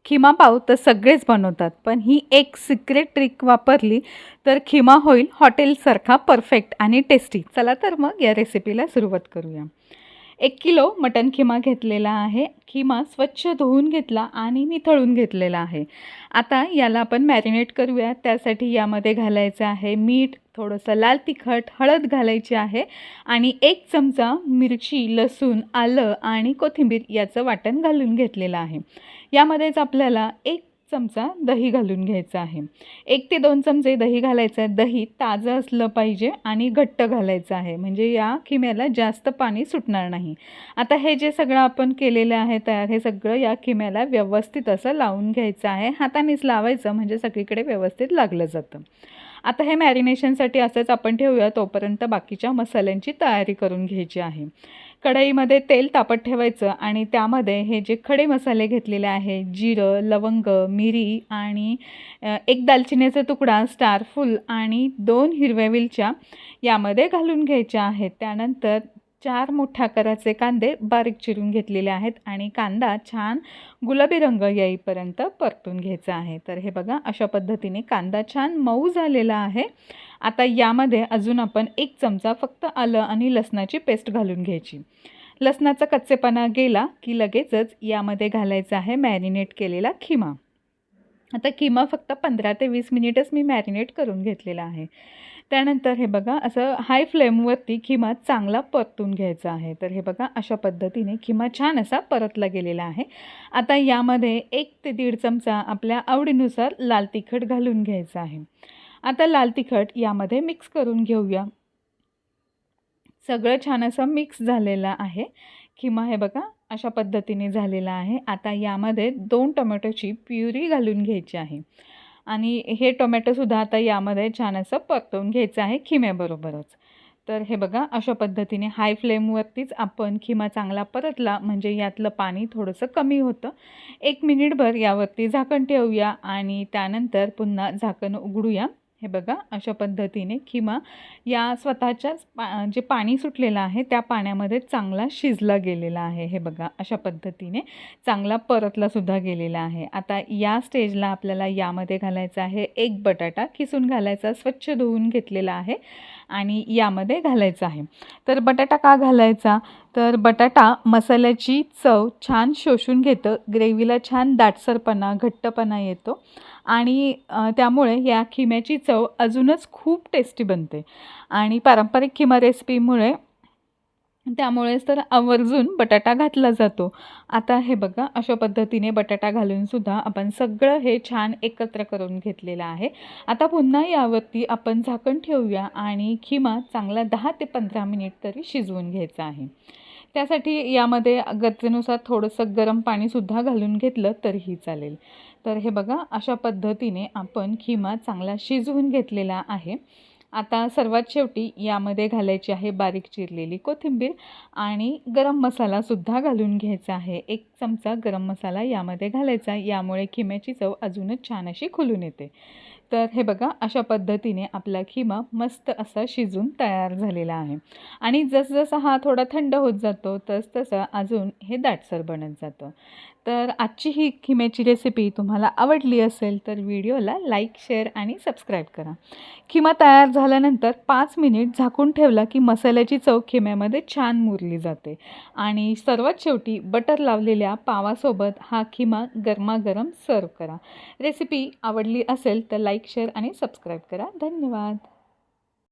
खिमा पाव तर सगळेच बनवतात, पण ही एक सिक्रेट ट्रिक वापरली तर खिमा होईल हॉटेलसारखा परफेक्ट आणि टेस्टी. चला तर मग या रेसिपीला सुरुवात करूया. 1 किलो मटण खिमा घेतलेला आहे. खिमा स्वच्छ धुवून घेतला आणि निथळून घेतलेला आहे. आता याला आपण मॅरिनेट करूया. त्यासाठी यामध्ये घालायचं आहे मीठ, थोडंसं लाल तिखट, हळद घालायची आहे आणि 1 चमचा मिरची, लसूण, आलं आणि कोथिंबीर याचं वाटण घालून घेतलेलं आहे. यामध्येच आपल्याला 1 चमचा दही घालून घ्यायचं आहे. 1 ते 2 चमचे दही घालायचं आहे. दही ताजं असलं पाहिजे आणि घट्ट घालायचं आहे, म्हणजे या खिम्याला जास्त पाणी सुटणार नाही. आता हे जे सगळं आपण केलेलं आहे तयार, हे सगळं या खिम्याला व्यवस्थित असं लावून घ्यायचं आहे. हातानेच लावायचं म्हणजे सगळीकडे व्यवस्थित लागलं जातं. आता हे मॅरिनेशनसाठी असंच आपण ठेवूया. तोपर्यंत बाकीच्या मसाल्यांची तयारी करून घ्यायची आहे. कढईमध्ये तेल तापत ठेवायचं आणि त्यामध्ये हे जे खडे मसाले घेतलेले आहे, जिरं, लवंग, मिरी आणि 1 दालचिनीचा तुकडा, स्टार फूल आणि 2 हिरव्या वेलच्या यामध्ये घालून घ्यायच्या आहेत. त्यानंतर 4 मोठ्या आकाराचे कांदे बारीक चिरून घेतलेले आहेत आणि कांदा छान गुलाबी रंग येईपर्यंत परतून घ्यायचा आहे. तर हे बघा, अशा पद्धतीने कांदा छान मऊ झालेला आहे. आता यामध्ये अजून आपण 1 चमचा फक्त आलं आणि लसणाची पेस्ट घालून घ्यायची. लसणाचा कच्चेपणा गेला की लगेचच यामध्ये घालायचा आहे मॅरिनेट केलेला खिमा. आता किमा फक्त 15 ते 20 मिनिटच मी मॅरिनेट करून घेतलेला आहे. त्यानंतर हे बघा, असं हाय फ्लेमवरती खिमा चांगला परतून घ्यायचा आहे. तर हे बघा, अशा पद्धतीने खिमा छान असा परतला गेलेला आहे. आता यामध्ये 1 ते 1.5 चमचा आपल्या आवडीनुसार लाल तिखट घालून घ्यायचं आहे. आता लाल तिखट यामध्ये मिक्स करून घेऊया. सगळं छान असं मिक्स झालेलं आहे. खिमा हे बघा अशा पद्धतीने झालेला आहे. आता यामध्ये 2 टोमॅटोची प्युरी घालून घ्यायची आहे आणि हे टोमॅटोसुद्धा आता यामध्ये छान असं परतवून घ्यायचं आहे खिम्याबरोबरच. तर हे बघा, अशा पद्धतीने हाय फ्लेमवरतीच आपण खिमा चांगला परतला म्हणजे यातलं पाणी थोडंसं कमी होतं. 1 मिनिटभर यावरती झाकण ठेवूया आणि त्यानंतर पुन्हा झाकण उघडूया. हे बघा, अशा पद्धतीने खिमा या स्वतःच्याच जे पाणी सुटलेलं आहे त्या पाण्यामध्ये चांगला शिजला गेलेला आहे. हे बघा, अशा पद्धतीने चांगला परतलासुद्धा गेलेला आहे. आता या स्टेजला आपल्याला यामध्ये घालायचा आहे 1 बटाटा किसून घालायचा, स्वच्छ धुवून घेतलेला आहे आणि यामध्ये घालायचा आहे. तर बटाटा का घालायचा? तर बटाटा मसाल्याची चव छान शोषून घेतं, ग्रेव्हीला छान दाटसरपणा, घट्टपणा येतो आणि त्यामुळे या खिम्याची चव अजूनच खूप टेस्टी बनते आणि पारंपरिक खिमा रेसिपीमुळे त्यामुळेच तर आवर्जून बटाटा घातला जातो. आता हे बघा, अशा पद्धतीने बटाटा घालूनसुद्धा आपण सगळं हे छान एकत्र करून घेतलेलं आहे. आता पुन्हा यावरती आपण झाकण ठेवूया आणि खिमा चांगला 10 ते 15 मिनिट तरी शिजवून घ्यायचा आहे. त्यासाठी यामध्ये गरजेनुसार थोडंसं गरम पाणीसुद्धा घालून घेतलं तरीही चालेल. तर हे बघा, अशा पद्धतीने आपण खिमा चांगला शिजवून घेतलेला आहे. आता सर्वात शेवटी यामध्ये घालायची आहे बारीक चिरलेली कोथिंबीर आणि गरम मसालासुद्धा घालून घ्यायचा आहे. 1 चमचा गरम मसाला यामध्ये घालायचा, यामुळे खिम्याची चव अजूनच छान अशी खुलून येते. तर हे बघा, अशा पद्धतीने आपला खिमा मस्त असा शिजून तयार झालेला आहे आणि जसजसा हा थोडा थंड होत जातो तसतसं अजून हे दाटसर बनत जातं. तर आजची ही खिम्याची रेसिपी तुम्हाला आवडली असेल तर व्हिडिओला लाईक, शेअर आणि सबस्क्राईब करा. खिमा तयार झाल्यानंतर 5 मिनिट झाकून ठेवला की मसाल्याची चव खिम्यामध्ये छान मुरली जाते आणि सर्वात शेवटी बटर लावलेल्या पावासोबत हा खिमा गरमागरम सर्व करा. रेसिपी आवडली असेल तर लाईक, शेअर आणि सबस्क्राईब करा. धन्यवाद.